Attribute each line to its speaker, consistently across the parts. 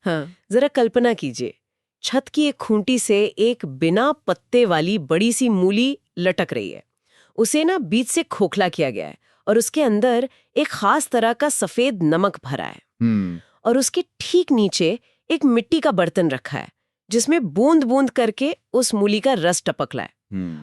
Speaker 1: हाँ।
Speaker 2: जरा कल्पना कीजिए, छत की एक खूंटी से एक बिना पत्ते वाली बड़ी सी मूली लटक रही है। उसे ना बीच से खोखला किया गया है और उसके अंदर एक खास तरह का सफेद नमक भरा है। और उसके ठीक नीचे एक मिट्टी का बर्तन रखा है जिसमें बूंद बूंद करके उस मूली का रस टपक रहा है।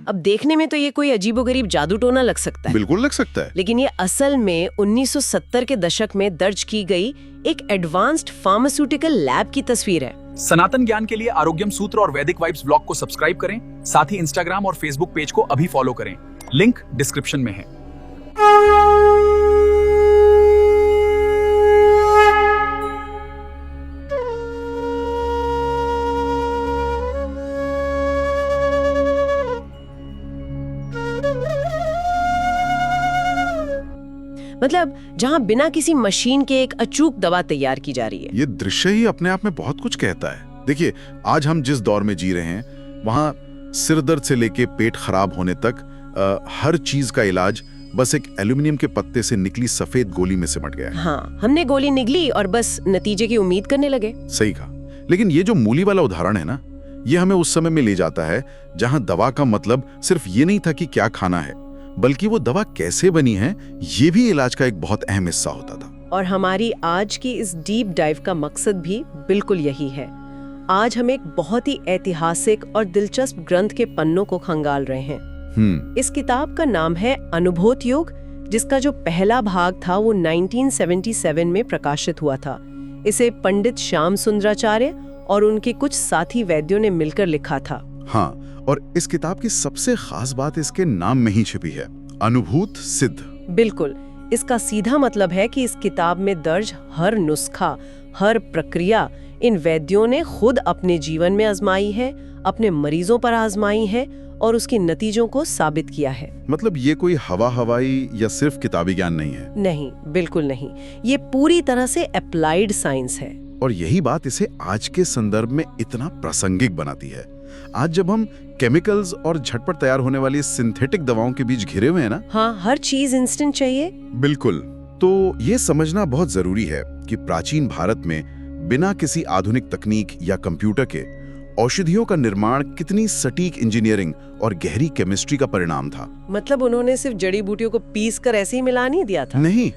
Speaker 2: अब देखने में तो ये कोई अजीबोगरीब जादू टोना लग सकता है।
Speaker 3: बिल्कुल लग सकता है।
Speaker 2: लेकिन ये असल में 1970 के दशक में दर्ज की गई एक एडवांस्ड फार्मास्यूटिकल लैब की तस्वीर है।
Speaker 4: सनातन ज्ञान के लिए आरोग्यम सूत्र और वैदिक वाइब्स ब्लॉग को सब्सक्राइब करें। साथ ही इंस्टाग्राम और फेसबुक पेज को अभी फॉलो करें, लिंक डिस्क्रिप्शन में है।
Speaker 2: मतलब जहां बिना किसी मशीन के एक अचूक दवा तैयार की जा रही है।
Speaker 3: ये दृश्य ही अपने आप में बहुत कुछ कहता है। देखिए, आज हम जिस दौर में जी रहे हैं वहां सिर दर्द से लेके पेट खराब होने तक हर चीज का इलाज बस एक एल्यूमिनियम के पत्ते से निकली सफेद गोली में सिमट गया है।
Speaker 2: हाँ, हमने गोली निगली और बस नतीजे की उम्मीद करने लगे।
Speaker 3: सही कहा। लेकिन ये जो मूली वाला उदाहरण है ना, ये हमें उस समय में ले जाता है जहां दवा का मतलब सिर्फ ये नहीं था कि क्या खाना है, बल्कि वो दवा कैसे बनी है ये भी इलाज का एक बहुत अहम हिस्सा होता था।
Speaker 2: और हमारी आज की इस डीप डाइव का मकसद भी बिल्कुल यही है। आज हम एक बहुत ही ऐतिहासिक और दिलचस्प ग्रंथ के पन्नों को खंगाल रहे हैं। इस किताब का नाम है अनुभूत योग, जिसका जो पहला भाग था वो 1977 में प्रकाशित हुआ था। इसे पंडित श्याम सुंदराचार्य और उनके कुछ साथी वैद्यों ने मिलकर लिखा था।
Speaker 3: हाँ, और इस किताब की सबसे खास बात इसके नाम में ही छिपी है, अनुभूत सिद्ध।
Speaker 2: बिल्कुल, इसका सीधा मतलब है कि इस किताब में दर्ज हर नुस्खा, हर प्रक्रिया इन वैद्यों ने खुद अपने जीवन में आजमाई है, अपने मरीजों पर आजमाई है और उसके नतीजों को साबित किया है।
Speaker 3: मतलब ये कोई हवाई या सिर्फ किताबी ज्ञान नहीं है।
Speaker 2: नहीं, बिल्कुल नहीं। ये पूरी तरह से अप्लाइड साइंस है।
Speaker 3: और यही बात इसे आज के संदर्भ में इतना प्रासंगिक बनाती है। आज जब हम केमिकल्स और झटपट तैयार होने वाली सिंथेटिक दवाओं के बीच घिरे हुए हैं ना।
Speaker 2: हाँ, हर चीज इंस्टेंट चाहिए।
Speaker 3: बिल्कुल। तो ये समझना बहुत जरूरी है कि प्राचीन भारत में बिना किसी आधुनिक तकनीक या कंप्यूटर के औषधियों का निर्माण कितनी सटीक इंजीनियरिंग और गहरी केमिस्ट्री का परिणाम था।
Speaker 2: मतलब उन्होंने सिर्फ जड़ी बूटियों को पीस कर ऐसे ही मिला नहीं दिया था।
Speaker 3: नहीं,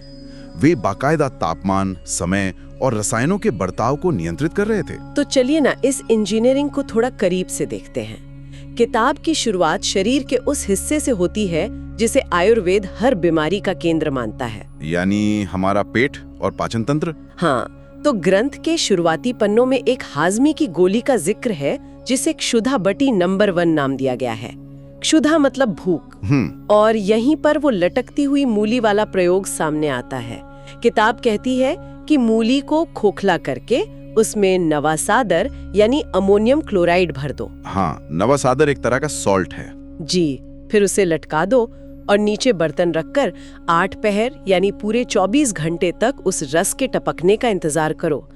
Speaker 3: वे बाकायदा तापमान, समय और रसायनों के बर्ताव को नियंत्रित कर रहे थे।
Speaker 2: तो चलिए ना इस इंजीनियरिंग को थोड़ा करीब से देखते हैं। किताब की शुरुआत शरीर के उस हिस्से से होती है जिसे आयुर्वेद हर बीमारी का केंद्र मानता है,
Speaker 3: यानी हमारा पेट और पाचन तंत्र।
Speaker 2: हाँ, तो ग्रंथ के शुरुआती पन्नों में एक हाजमे की गोली का जिक्र है जिसे क्षुधा बटी नंबर 1 नाम दिया गया है। क्षुधा मतलब भूख। और यहीं पर वो लटकती हुई मूली वाला प्रयोग सामने आता है। किताब कहती है कि मूली को खोखला करके उसमें नवासादर यानी अमोनियम क्लोराइड भर दो।
Speaker 3: हाँ, नवासादर एक तरह का सॉल्ट है।
Speaker 2: जी, फिर उसे लटका दो और नीचे बर्तन रखकर 8 पहर यानी पूरे 24 घंटे तक उस रस के टपकने का इंतजार करो।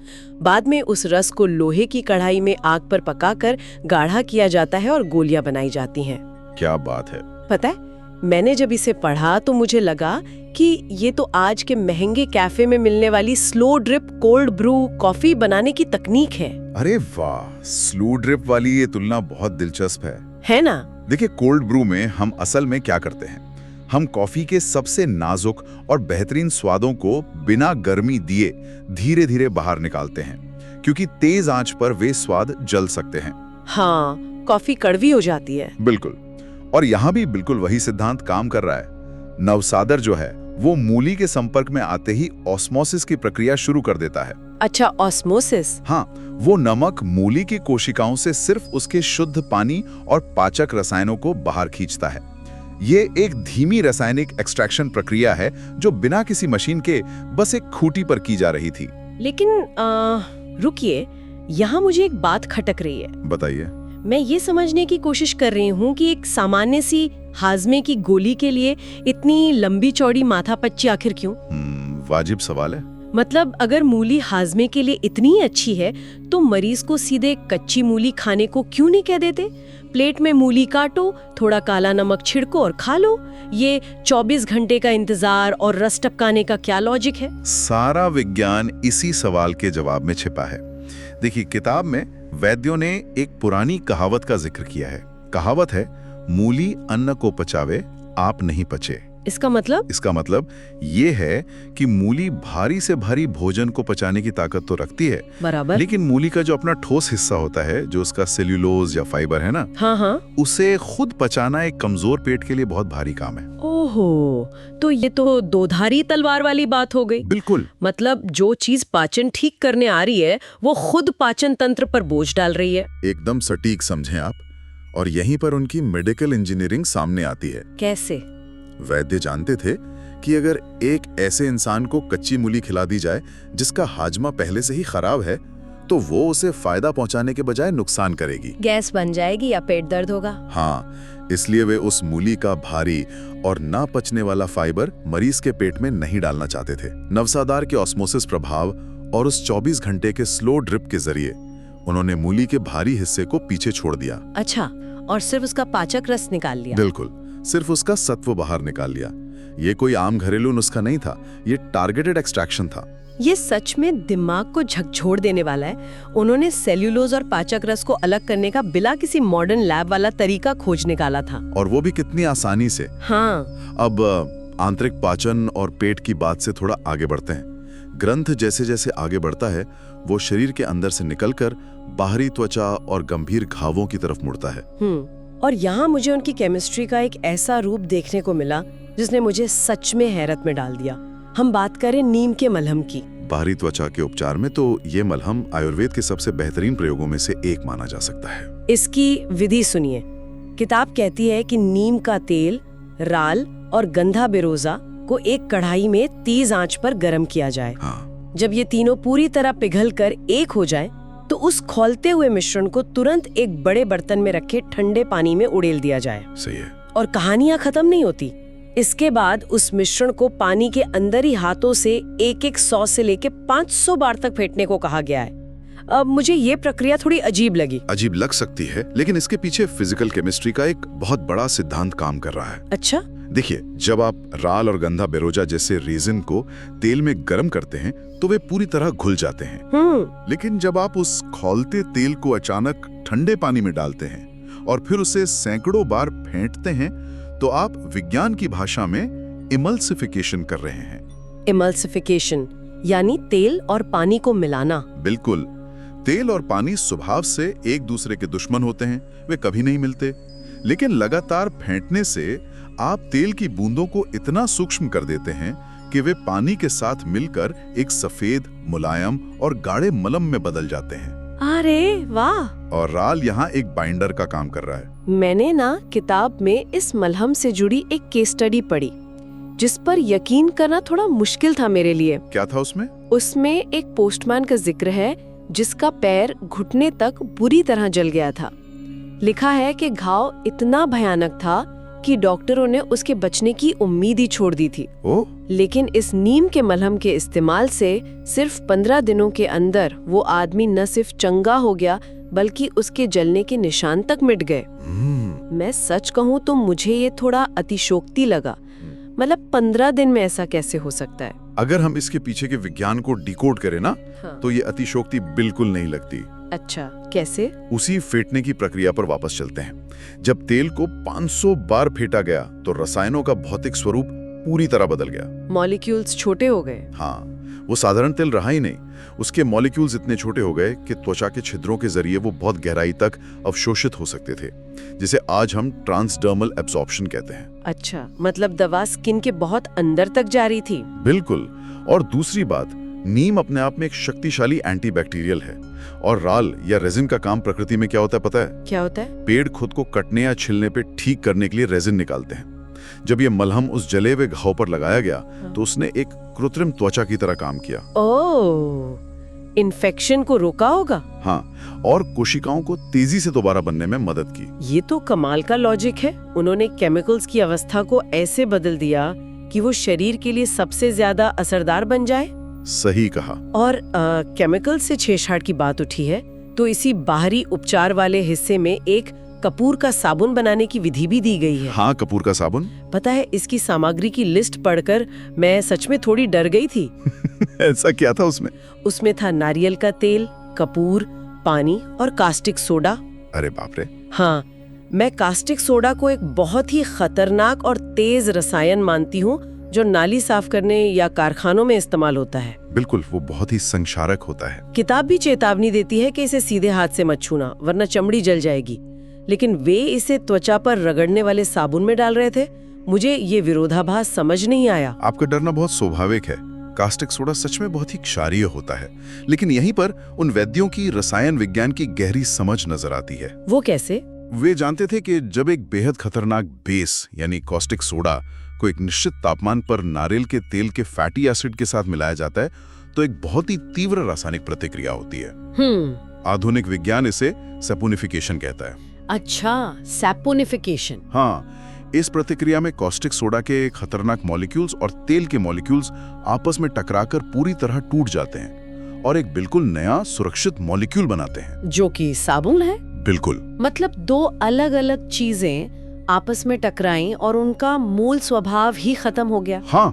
Speaker 2: बाद में उस रस को लोहे की कढ़ाई में आग पर पकाकर गाढ़ा किया जाता है और गोलियां बनाई जाती हैं।
Speaker 3: क्या बात है।
Speaker 2: पता है, मैंने जब इसे पढ़ा तो मुझे लगा कि ये तो आज के महंगे कैफे में मिलने वाली slow drip cold brew coffee बनाने की तकनीक है।
Speaker 3: अरे वाह, स्लो ड्रिप वाली ये तुलना बहुत दिलचस्प
Speaker 2: है ना?
Speaker 3: देखिए, कोल्ड ब्रू में हम असल में क्या करते हैं, हम कॉफी के सबसे नाजुक और बेहतरीन स्वादों को बिना गर्मी दिए धीरे धीरे बाहर निकालते हैं, क्योंकि तेज आंच पर वे स्वाद जल सकते हैं।
Speaker 2: हाँ, कॉफी कड़वी हो जाती है।
Speaker 3: बिल्कुल। और यहाँ भी बिल्कुल वही सिद्धांत काम कर रहा है। नवसादर जो है वो मूली के संपर्क में आते ही ऑस्मोसिस की प्रक्रिया शुरू कर देता है।
Speaker 2: अच्छा, ऑस्मोसिस?
Speaker 3: हाँ, वो नमक मूली की कोशिकाओं से सिर्फ उसके शुद्ध पानी और पाचक रसायनों को बाहर खींचता है। ये एक धीमी रासायनिक एक्सट्रैक्शन प्रक्रिया है जो बिना किसी मशीन के बस एक खूंटी पर की जा रही थी।
Speaker 2: लेकिन रुकिए, यहाँ मुझे एक बात खटक रही है।
Speaker 3: बताइए।
Speaker 2: मैं ये समझने की कोशिश कर रही हूँ कि एक सामान्य सी हाजमे की गोली के लिए इतनी लंबी चौड़ी माथापच्ची आखिर क्यों?
Speaker 3: वाजिब सवाल है।
Speaker 2: मतलब अगर मूली हाजमे के लिए इतनी अच्छी है तो मरीज को सीधे कच्ची मूली खाने को क्यों नहीं कह देते? प्लेट में मूली काटो, थोड़ा काला नमक छिड़को और खा लो। ये 24 घंटे का इंतजार और रस टपकाने का क्या लॉजिक है?
Speaker 3: सारा विज्ञान इसी सवाल के जवाब में छिपा है। देखिए, किताब में वैद्यों ने एक पुरानी कहावत का जिक्र किया है। कहावत है, मूली अन्न को पचावे, आप नहीं पचे।
Speaker 2: इसका मतलब
Speaker 3: ये है कि मूली भारी से भारी भोजन को पचाने की ताकत तो रखती है,
Speaker 2: बराबर,
Speaker 3: लेकिन मूली का जो अपना ठोस हिस्सा होता है, जो उसका सेल्यूलोज या फाइबर है ना,
Speaker 2: हाँ,
Speaker 3: उसे खुद पचाना एक कमजोर पेट के लिए बहुत भारी काम है।
Speaker 2: ओहो, तो ये तो दोधारी तलवार वाली बात हो गई।
Speaker 3: बिल्कुल।
Speaker 2: मतलब जो चीज पाचन ठीक करने आ रही है, वो खुद पाचन तंत्र पर बोझ डाल रही है।
Speaker 3: एकदम सटीक समझें आप। और यहीं पर उनकी मेडिकल इंजीनियरिंग सामने आती है।
Speaker 2: कैसे?
Speaker 3: वैद्य जानते थे कि अगर एक ऐसे इंसान को कच्ची मूली खिला दी जाए जिसका हाजमा पहले से ही खराब है, तो वो उसे फायदा पहुंचाने के बजाय नुकसान करेगी।
Speaker 2: गैस बन जाएगी या पेट दर्द होगा।
Speaker 3: हाँ, इसलिए वे उस मूली का भारी और ना पचने वाला फाइबर मरीज के पेट में नहीं डालना चाहते थे। नवसादार के ऑस्मोसिस प्रभाव और उस 24 घंटे के स्लो ड्रिप के जरिए उन्होंने मूली के भारी हिस्से को पीछे छोड़ दिया।
Speaker 2: अच्छा, और सिर्फ उसका पाचक रस निकाल लिया?
Speaker 3: बिल्कुल, सिर्फ उसका सत्व बाहर निकाल लिया। ये कोई आम घरेलू नुस्खा नहीं था, ये टारगेटेड एक्सट्रैक्शन था।
Speaker 2: ये सच में दिमाग को झकझोर देने वाला है। उन्होंने सेल्यूलोज और पाचक रस को अलग करने का बिना किसी मॉडर्न लैब वाला तरीका खोज निकाला था,
Speaker 3: और वो भी कितनी आसानी से।
Speaker 2: हाँ।
Speaker 3: अब आंतरिक पाचन और पेट की बात से थोड़ा आगे बढ़ते हैं। ग्रंथ जैसे जैसे आगे बढ़ता है, वो शरीर के अंदर से निकलकर बाहरी त्वचा और गंभीर घावों की तरफ मुड़ता है।
Speaker 2: और यहाँ मुझे उनकी केमिस्ट्री का एक ऐसा रूप देखने को मिला जिसने मुझे सच में हैरत में डाल दिया। हम बात करें नीम के मलहम की।
Speaker 3: बाहरी त्वचा के उपचार में तो ये मलहम आयुर्वेद के सबसे बेहतरीन प्रयोगों में से एक माना जा सकता है।
Speaker 2: इसकी विधि सुनिए। किताब कहती है कि नीम का तेल, राल और गंधा बेरोजा को एक कढ़ाई में तेज आंच पर गर्म किया जाए।
Speaker 3: हाँ।
Speaker 2: जब ये तीनों पूरी तरह पिघलकर एक हो जाए, तो उस खौलते हुए मिश्रण को तुरंत एक बड़े बर्तन में रखे ठंडे पानी में उड़ेल दिया जाए।
Speaker 3: सही है।
Speaker 2: और कहानियां खत्म नहीं होती। इसके बाद उस मिश्रण को पानी के अंदर ही हाथों से एक 100 से लेके 500 बार तक फेंटने को कहा गया है। अब मुझे ये प्रक्रिया थोड़ी अजीब लगी।
Speaker 3: अजीब लग सकती है, लेकिन इसके पीछे फिजिकल केमिस्ट्री का एक बहुत बड़ा सिद्धांत काम कर रहा है।
Speaker 2: अच्छा?
Speaker 3: देखिए, जब आप राल और गंधा बेरोजा जैसे रेजिन को तेल में गर्म करते हैं, तो वे पूरी तरह घुल जाते हैं। लेकिन जब आप उस खौलते तेल को अचानक ठंडे पानी में डालते हैं और फिर उसे सैकड़ों बार फेंटते हैं, तो आप विज्ञान की भाषा में इमल्सिफिकेशन कर रहे हैं।
Speaker 2: इमल्सिफिकेशन यानी तेल और पानी को मिलाना।
Speaker 3: बिल्कुल। तेल और पानी स्वभाव से एक दूसरे के दुश्मन होते हैं, वे कभी नहीं मिलते। लेकिन लगातार फेंटने से आप तेल की बूंदों को इतना सूक्ष्म कर देते हैं कि वे पानी के साथ मिलकर एक सफेद, मुलायम और गाढ़े मलम में बदल जाते हैं।
Speaker 2: अरे वाह!
Speaker 3: और राल यहाँ एक बाइंडर का काम कर रहा है।
Speaker 2: मैंने ना किताब में इस मलहम से जुड़ी एक केस स्टडी पढ़ी, जिस पर यकीन करना थोड़ा मुश्किल था मेरे लिए।
Speaker 3: क्या था उसमें?
Speaker 2: उसमें एक पोस्टमैन का जिक्र है जिसका पैर घुटने तक बुरी तरह जल गया था। लिखा है कि घाव इतना भयानक था कि डॉक्टरों ने उसके बचने की उम्मीद ही छोड़ दी थी। लेकिन इस नीम के मलहम के इस्तेमाल से सिर्फ 15 दिनों के अंदर वो आदमी न सिर्फ चंगा हो गया, बल्कि उसके जलने के निशान तक मिट गए। मैं सच कहूँ तो मुझे ये थोड़ा अतिशोक्ति लगा। मतलब 15 दिन में ऐसा कैसे हो सकता है?
Speaker 3: अगर हम इसके पीछे के विज्ञान को डिकोड करें ना, तो ये अतिशोक्ति बिल्कुल नहीं लगती।
Speaker 2: अच्छा, कैसे?
Speaker 3: उसी फेंटने की प्रक्रिया पर वापस चलते हैं। जब तेल को 500 बार फेंटा गया, तो रसायनों का भौतिक स्वरूप पूरी तरह बदल गया।
Speaker 2: मॉलिक्यूल्स छोटे हो गए।
Speaker 3: हाँ, वो साधारण तेल रहा ही नहीं। उसके मॉलिक्यूल्स इतने छोटे हो गए कि त्वचा के छिद्रों के जरिए वो बहुत गहराई तक अवशोषित हो सकते थे, जिसे आज हम ट्रांसडर्मल एब्सॉर्प्शन कहते हैं।
Speaker 2: अच्छा, मतलब दवा स्किन के बहुत अंदर तक जा रही थी।
Speaker 3: बिल्कुल। और दूसरी बात, नीम अपने आप में एक शक्तिशाली एंटीबैक्टीरियल है। और राल या रेजिन का काम प्रकृति में क्या होता है पता है?
Speaker 2: क्या होता है?
Speaker 3: पेड़ खुद को कटने या छिलने पे ठीक करने के लिए रेजिन निकालते हैं। जब ये मलहम उस जले हुए घाव पर लगाया गया, तो उसने एक कृत्रिम त्वचा की तरह काम किया।
Speaker 2: ओह, इन्फेक्शन को रोका होगा।
Speaker 3: हाँ, और कोशिकाओं को तेजी से दोबारा बनने में मदद की।
Speaker 2: ये तो कमाल का लॉजिक है। उन्होंने केमिकल्स की अवस्था को ऐसे बदल दिया कि वो शरीर के लिए सबसे ज्यादा असरदार बन जाए।
Speaker 3: सही कहा।
Speaker 2: और केमिकल से छेड़छाड़ की बात उठी है, तो इसी बाहरी उपचार वाले हिस्से में एक कपूर का साबुन बनाने की विधि भी दी गई है।
Speaker 3: हाँ, कपूर का साबुन।
Speaker 2: पता है, इसकी सामग्री की लिस्ट पढ़कर मैं सच में थोड़ी डर गई थी।
Speaker 3: ऐसा क्या था उसमें?
Speaker 2: उसमें था नारियल का तेल, कपूर, पानी और कास्टिक सोडा।
Speaker 3: अरे बाप रे।
Speaker 2: हाँ, मैं कास्टिक सोडा को एक बहुत ही खतरनाक और तेज रसायन मानती हूँ जो नाली साफ करने या कारखानों में इस्तेमाल होता है।
Speaker 3: बिल्कुल, वो बहुत ही संक्षारक होता है।
Speaker 2: किताब भी चेतावनी देती है कि इसे सीधे हाथ से मत छूना वरना चमड़ी जल जाएगी, लेकिन वे इसे त्वचा पर रगड़ने वाले साबुन में डाल रहे थे। मुझे ये विरोधाभास समझ नहीं आया।
Speaker 3: आपका डरना बहुत स्वाभाविक है। कास्टिक सोडा सच में बहुत ही क्षारीय होता है, लेकिन यहीं पर उन वैद्यों की रसायन विज्ञान की गहरी समझ नजर आती है।
Speaker 2: वो कैसे?
Speaker 3: वे जानते थे कि जब एक बेहद खतरनाक बेस यानी कॉस्टिक सोडा को एक निश्चित तापमान पर नारियल के तेल के फैटी एसिड के साथ मिलाया जाता है तो एक बहुत ही तीव्र रासायनिक प्रतिक्रिया होती है। आधुनिक विज्ञान इसे सैपोनिफिकेशन कहता है।
Speaker 2: अच्छा, सैपोनिफिकेशन।
Speaker 3: हाँ, इस प्रक्रिया में कॉस्टिक सोडा के खतरनाक मॉलिक्यूल्स और तेल के मॉलिक्यूल्स आपस में टकराकर पूरी तरह टूट जाते हैं और एक बिल्कुल नया सुरक्षित मॉलिक्यूल बनाते हैं,
Speaker 2: जो कि साबुन है।
Speaker 3: बिल्कुल।
Speaker 2: मतलब दो अलग अलग चीजें आपस में टकराईं और उनका मूल स्वभाव ही खत्म हो गया।
Speaker 3: हाँ,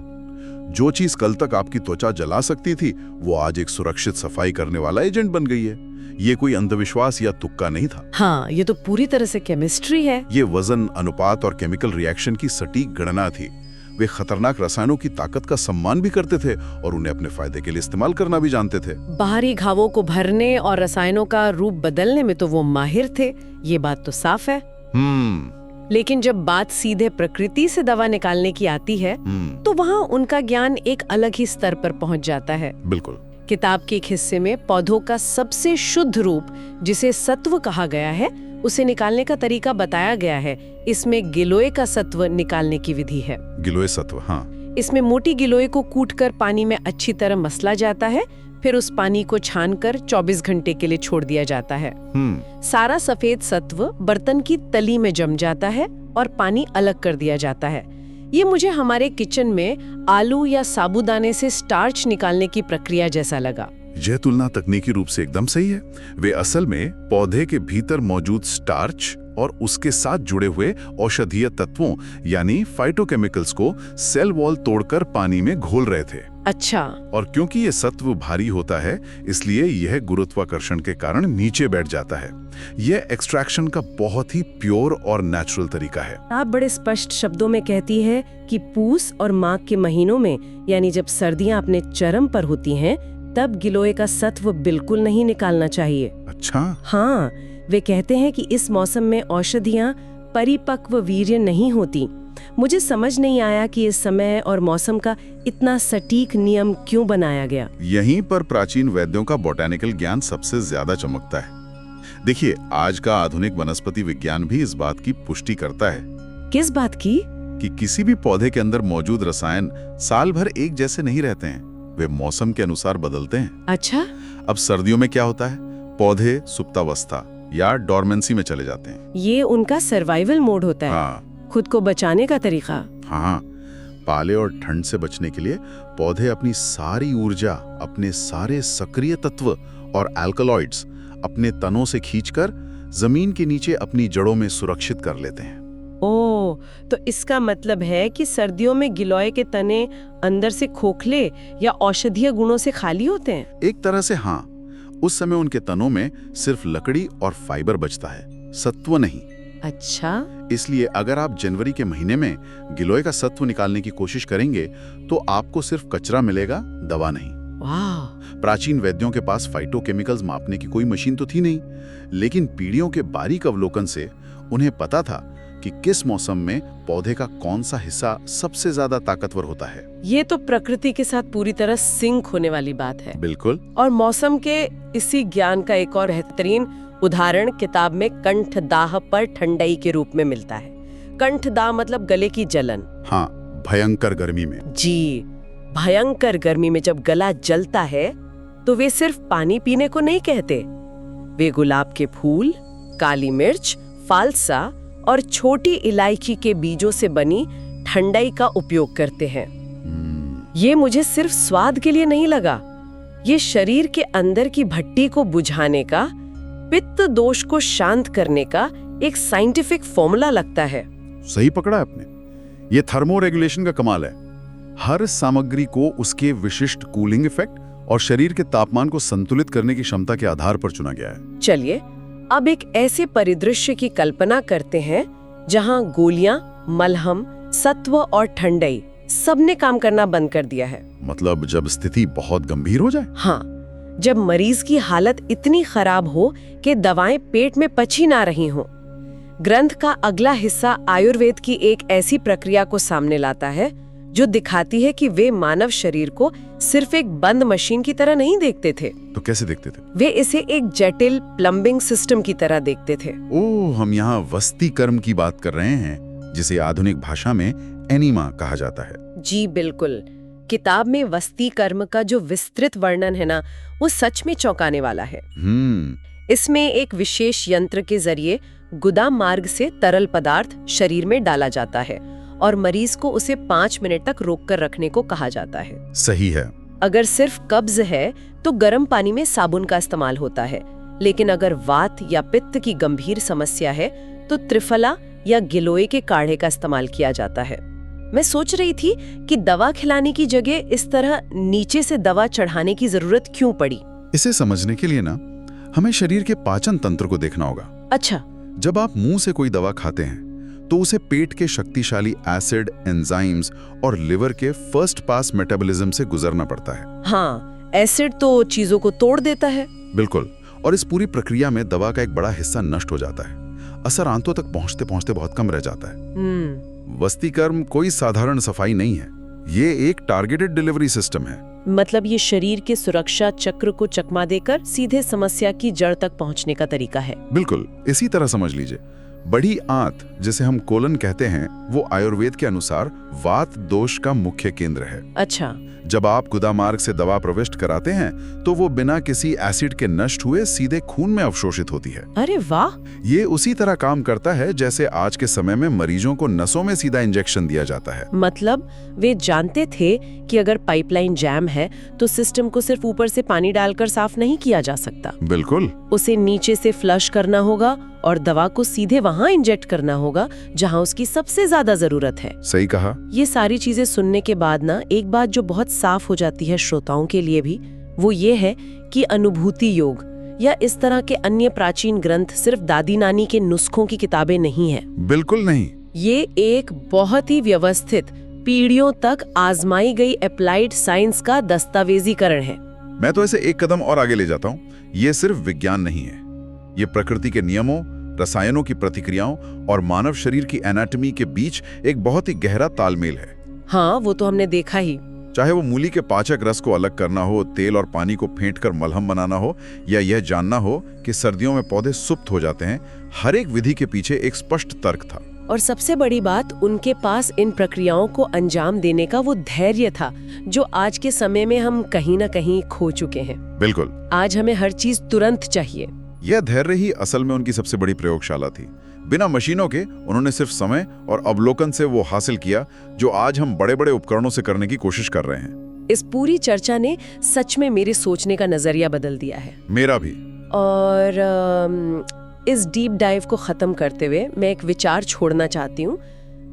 Speaker 3: जो चीज कल तक आपकी त्वचा जला सकती थी वो आज एक सुरक्षित सफाई करने वाला एजेंट बन गई है। ये कोई अंधविश्वास या तुक्का नहीं था।
Speaker 2: हाँ, ये तो पूरी तरह से केमिस्ट्री है।
Speaker 3: ये वजन, अनुपात और केमिकल रिएक्शन की सटीक गणना थी। वे खतरनाक रसायनों की ताकत का सम्मान भी करते थे और उन्हें अपने फायदे के लिए इस्तेमाल करना भी जानते थे।
Speaker 2: बाहरी घावों को भरने और रसायनों का रूप बदलने में तो वो माहिर थे, ये बात तो साफ है। लेकिन जब बात सीधे प्रकृति से दवा निकालने की आती है तो वहाँ उनका ज्ञान एक अलग ही स्तर पर पहुँच जाता है।
Speaker 3: बिल्कुल।
Speaker 2: किताब के एक हिस्से में पौधों का सबसे शुद्ध रूप, जिसे सत्व कहा गया है, उसे निकालने का तरीका बताया गया है। इसमें गिलोय का सत्व निकालने की विधि है। गिलोय
Speaker 3: सत्व, हाँ।
Speaker 2: इसमें मोटी गिलोय को कूटकर पानी में अच्छी तरह मसला जाता है, फिर उस पानी को छानकर 24 घंटे के लिए छोड़ दिया जाता है। सारा सफेद सत्व बर्तन की तली में जम जाता है और पानी अलग कर दिया जाता है। ये मुझे हमारे किचन में आलू या साबूदाने से स्टार्च निकालने की प्रक्रिया जैसा लगा।
Speaker 3: यह तुलना तकनीकी रूप से एकदम सही है। वे असल में पौधे के भीतर मौजूद स्टार्च और उसके साथ जुड़े हुए औषधीय तत्वों यानी फाइटोकेमिकल्स को सेल वॉल तोड़कर पानी में घोल रहे थे।
Speaker 2: अच्छा।
Speaker 3: और क्योंकि ये सत्व भारी होता है, इसलिए यह गुरुत्वाकर्षण के कारण नीचे बैठ जाता है। यह एक्सट्रैक्शन का बहुत ही प्योर और नेचुरल तरीका है।
Speaker 2: आप बड़े स्पष्ट शब्दों में कहती है कि पूस और माघ के महीनों में, यानी जब सर्दियां अपने चरम पर होती हैं, तब गिलोय का सत्व बिल्कुल नहीं निकालना चाहिए।
Speaker 3: अच्छा।
Speaker 2: हाँ, वे कहते हैं कि इस मौसम में औषधियाँ परिपक्व वीर्य नहीं होती। मुझे समझ नहीं आया कि इस समय और मौसम का इतना सटीक नियम क्यों बनाया गया।
Speaker 3: यहीं पर प्राचीन वैद्यों का बॉटैनिकल ज्ञान सबसे ज्यादा चमकता है। देखिए, आज का आधुनिक वनस्पति विज्ञान भी इस बात की पुष्टि करता है।
Speaker 2: किस बात की?
Speaker 3: कि किसी भी पौधे के अंदर मौजूद रसायन साल भर एक जैसे नहीं रहते हैं, वे मौसम के अनुसार बदलते हैं।
Speaker 2: अच्छा।
Speaker 3: अब सर्दियों में क्या होता है, पौधे सुप्तावस्था या डॉर्मेंसी में चले जाते हैं।
Speaker 2: ये उनका सर्वाइवल मोड होता है।
Speaker 3: हाँ।
Speaker 2: खुद को बचाने का तरीका।
Speaker 3: हाँ, पाले और ठंड से बचने के लिए पौधे अपनी सारी ऊर्जा, अपने सारे सक्रिय तत्व और एल्कलॉइड्स अपने तनों से खींचकर जमीन के नीचे अपनी जड़ों में सुरक्षित कर लेते हैं।
Speaker 2: ओह, तो इसका मतलब है कि सर्दियों में गिलोय के तने अंदर से खोखले या औषधीय गुणों से खाली होते हैं।
Speaker 3: एक तरह से हाँ, उस समय उनके तनों में सिर्फ लकड़ी और फाइबर बचता है, सत्व नहीं।
Speaker 2: अच्छा।
Speaker 3: इसलिए अगर आप जनवरी के महीने में गिलोय का सत्व निकालने की कोशिश करेंगे तो आपको सिर्फ कचरा मिलेगा, दवा नहीं।
Speaker 2: वाह।
Speaker 3: प्राचीन वैद्यों के पास फाइटोकेमिकल्स मापने की कोई मशीन तो थी नहीं, लेकिन पीढ़ियों के बारीक अवलोकन से उन्हें पता था कि किस मौसम में पौधे का कौन सा हिस्सा सबसे ज्यादा ताकतवर होता है।
Speaker 2: ये तो प्रकृति के साथ पूरी तरह सिंक होने वाली बात है।
Speaker 3: बिल्कुल।
Speaker 2: और मौसम के इसी ज्ञान का एक और बेहतरीन उदाहरण किताब में कंठदाह पर ठंडाई के रूप में मिलता है। कंठदाह मतलब गले की जलन।
Speaker 3: हाँ, भयंकर गर्मी में।
Speaker 2: जी, भयंकर गर्मी में जब गला जलता है तो वे सिर्फ पानी पीने को नहीं कहते, वे गुलाब के फूल, काली मिर्च, फालसा और छोटी इलायची के बीजों से बनी ठंडाई का उपयोग करते हैं। ये मुझे सिर्फ स्वाद के लिए नहीं लगा, ये शरीर के अंदर की भट्टी को बुझाने का, पित्त दोष को शांत करने का एक साइंटिफिक फॉर्मूला लगता है।
Speaker 3: सही पकड़ा आपने। ये थर्मो रेगुलेशन का कमाल है। हर सामग्री को उसके विशिष्ट कूलिंग इफेक्ट और शरीर के तापमान को संतुलित करने की क्षमता के आधार पर चुना गया है।
Speaker 2: चलिए अब एक ऐसे परिदृश्य की कल्पना करते हैं जहां गोलियां, मलहम, सत्व और ठंडई सबने काम करना बंद कर दिया है।
Speaker 3: मतलब जब स्थिति बहुत गंभीर हो जाए?
Speaker 2: हाँ, जब मरीज की हालत इतनी खराब हो कि दवाएं पेट में पची ना रही हों। ग्रंथ का अगला हिस्सा आयुर्वेद की एक ऐसी प्रक्रिया को सामने लाता है जो दिखाती है कि वे मानव शरीर को सिर्फ एक बंद मशीन की तरह नहीं देखते थे।
Speaker 3: तो कैसे देखते थे?
Speaker 2: वे इसे एक जटिल प्लम्बिंग सिस्टम की तरह देखते थे।
Speaker 3: ओह, हम यहाँ वस्तीकर्म की बात कर रहे हैं, जिसे आधुनिक भाषा में एनीमा कहा जाता है।
Speaker 2: जी बिल्कुल। किताब में वस्तीकर्म का जो विस्तृत वर्णन है ना, वो सच में चौंकाने वाला है। इसमें एक विशेष यंत्र के जरिए गुदा मार्ग से तरल पदार्थ शरीर में डाला जाता है और मरीज को उसे 5 मिनट तक रोककर रखने को कहा जाता है।
Speaker 3: सही है।
Speaker 2: अगर सिर्फ कब्ज है तो गर्म पानी में साबुन का इस्तेमाल होता है, लेकिन अगर वात या पित्त की गंभीर समस्या है तो त्रिफला या गिलोय के काढ़े का इस्तेमाल किया जाता है। मैं सोच रही थी कि दवा खिलाने की जगह इस तरह नीचे से दवा चढ़ाने की जरूरत क्यों पड़ी।
Speaker 3: इसे समझने के लिए ना हमें शरीर के पाचन तंत्र को देखना होगा।
Speaker 2: अच्छा।
Speaker 3: जब आप मुंह से कोई दवा खाते हैं तो उसे पेट के शक्तिशाली एसिड, एंजाइम्स और लिवर के फर्स्ट पास मेटाबॉलिज्म से गुजरना पड़ता है।
Speaker 2: हाँ, एसिड तो चीजों को तोड़ देता है।
Speaker 3: बिल्कुल। और इस पूरी प्रक्रिया में दवा का एक बड़ा हिस्सा नष्ट हो जाता है। असर आंतों तक पहुंचते पहुंचते बहुत कम रह जाता है। वस्तीकर्म कोई साधारण सफाई नहीं है, ये एक टारगेटेड डिलीवरी सिस्टम है।
Speaker 2: मतलब ये शरीर के सुरक्षा चक्र को चकमा देकर सीधे समस्या की जड़ तक पहुंचने का तरीका है।
Speaker 3: बिल्कुल इसी तरह समझ लीजिए। बड़ी आंत, जिसे हम कोलन कहते हैं, वो आयुर्वेद के अनुसार वात दोष का मुख्य केंद्र है।
Speaker 2: अच्छा।
Speaker 3: जब आप गुदा मार्ग से दवा प्रविष्ट कराते हैं तो वो बिना किसी एसिड के नष्ट हुए सीधे खून में अवशोषित होती है।
Speaker 2: अरे वाह!
Speaker 3: ये उसी तरह काम करता है जैसे आज के समय में मरीजों को नसों में सीधा इंजेक्शन दिया जाता है।
Speaker 2: मतलब वे जानते थे कि अगर पाइपलाइन जैम है तो सिस्टम को सिर्फ ऊपर से पानी डालकर साफ नहीं किया जा सकता।
Speaker 3: बिल्कुल।
Speaker 2: उसे नीचे से फ्लश करना होगा और दवा को सीधे वहां इंजेक्ट करना होगा जहां उसकी सबसे ज्यादा जरूरत है।
Speaker 3: सही कहा।
Speaker 2: ये सारी चीजें सुनने के बाद ना एक बात जो बहुत साफ हो जाती है श्रोताओं के लिए भी, वो ये है कि अनुभूति योग या इस तरह के अन्य प्राचीन ग्रंथ सिर्फ दादी नानी के नुस्खों की किताबें नहीं है।
Speaker 3: बिल्कुल नहीं।
Speaker 2: ये एक बहुत ही व्यवस्थित, पीढ़ियों तक आजमाई गई अप्लाइड साइंस का दस्तावेजीकरण है।
Speaker 3: मैं तो इसे एक कदम और आगे ले जाता हूँ। ये सिर्फ विज्ञान नहीं है, ये प्रकृति के नियमों, रसायनों की प्रतिक्रियाओं और मानव शरीर की एनाटॉमी के बीच एक बहुत ही गहरा तालमेल है।
Speaker 2: हाँ, वो तो हमने देखा ही।
Speaker 3: चाहे वो मूली के पाचक रस को अलग करना हो, तेल और पानी को फेंटकर मलहम बनाना हो, या यह जानना हो कि सर्दियों में पौधे सुप्त हो जाते हैं, हर एक विधि के पीछे एक स्पष्ट तर्क था।
Speaker 2: और सबसे बड़ी बात, उनके पास इन प्रक्रियाओं को अंजाम देने का वो धैर्य था जो आज के समय में हम कहीं ना कहीं खो चुके हैं।
Speaker 3: बिल्कुल।
Speaker 2: आज हमें हर चीज तुरंत चाहिए।
Speaker 3: यह धैर्य ही असल में उनकी सबसे बड़ी प्रयोगशाला थी। बिना मशीनों के उन्होंने सिर्फ समय और अवलोकन से वो हासिल किया जो आज हम बड़े बड़े उपकरणों से करने की कोशिश कर रहे हैं।
Speaker 2: इस पूरी चर्चा ने सच में मेरे सोचने का नजरिया बदल दिया है।
Speaker 3: मेरा भी।
Speaker 2: और इस डीप डाइव को खत्म करते हुए मैं एक विचार छोड़ना चाहती हूँ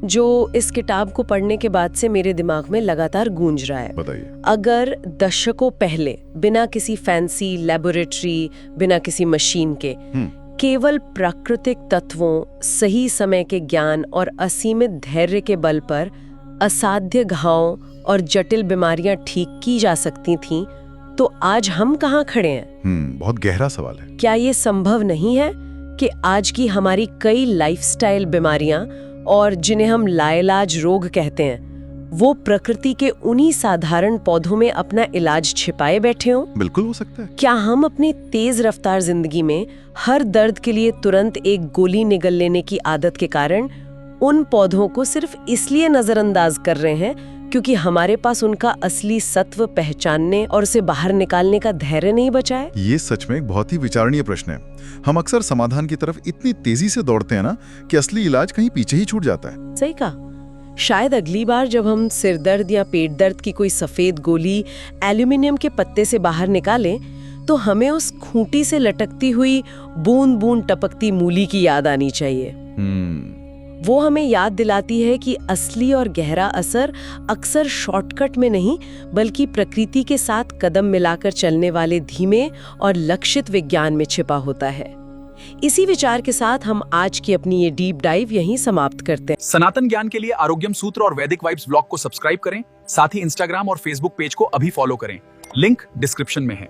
Speaker 2: जो इस किताब को पढ़ने के बाद से मेरे दिमाग में लगातार गूंज रहा है।
Speaker 3: बताइए।
Speaker 2: अगर दशकों पहले बिना किसी फैंसी लेबोरेटरी, बिना किसी मशीन के केवल प्राकृतिक तत्वों, सही समय के ज्ञान और असीमित धैर्य के बल पर असाध्य घावों और जटिल बीमारियां ठीक की जा सकती थीं, तो आज हम कहाँ खड़े हैं?
Speaker 3: बहुत गहरा सवाल है।
Speaker 2: क्या ये संभव नहीं है कि आज की हमारी कई लाइफस्टाइल बीमारियां और जिन्हें हम लाइलाज रोग कहते हैं, वो प्रकृति के उन्हीं साधारण पौधों में अपना इलाज छिपाए बैठे हों?
Speaker 3: बिल्कुल हो सकता है।
Speaker 2: क्या हम अपनी तेज रफ्तार जिंदगी में हर दर्द के लिए तुरंत एक गोली निगल लेने की आदत के कारण उन पौधों को सिर्फ इसलिए नजरअंदाज कर रहे हैं क्योंकि हमारे पास उनका असली सत्व पहचानने और उसे बाहर निकालने का धैर्य नहीं बचा है?
Speaker 3: ये सच में एक बहुत ही विचारणीय प्रश्न है। हम अक्सर समाधान की तरफ इतनी तेजी से दौड़ते हैं ना कि असली इलाज कहीं पीछे ही छूट जाता है।
Speaker 2: सही कहा। शायद अगली बार जब हम सिर दर्द या पेट दर्द की कोई सफेद गोली एल्यूमिनियम के पत्ते से बाहर निकालें तो हमें उस खूंटी से लटकती हुई बूंद बूंद टपकती मूली की याद आनी चाहिए। वो हमें याद दिलाती है कि असली और गहरा असर अक्सर शॉर्टकट में नहीं, बल्कि प्रकृति के साथ कदम मिलाकर चलने वाले धीमे और लक्षित विज्ञान में छिपा होता है। इसी विचार के साथ हम आज की अपनी ये डीप डाइव यहीं समाप्त करते हैं।
Speaker 4: सनातन ज्ञान के लिए आरोग्यम सूत्र और वैदिक वाइब्स ब्लॉग को सब्सक्राइब करें, साथ ही इंस्टाग्राम और फेसबुक पेज को अभी फॉलो करें। लिंक डिस्क्रिप्शन में है।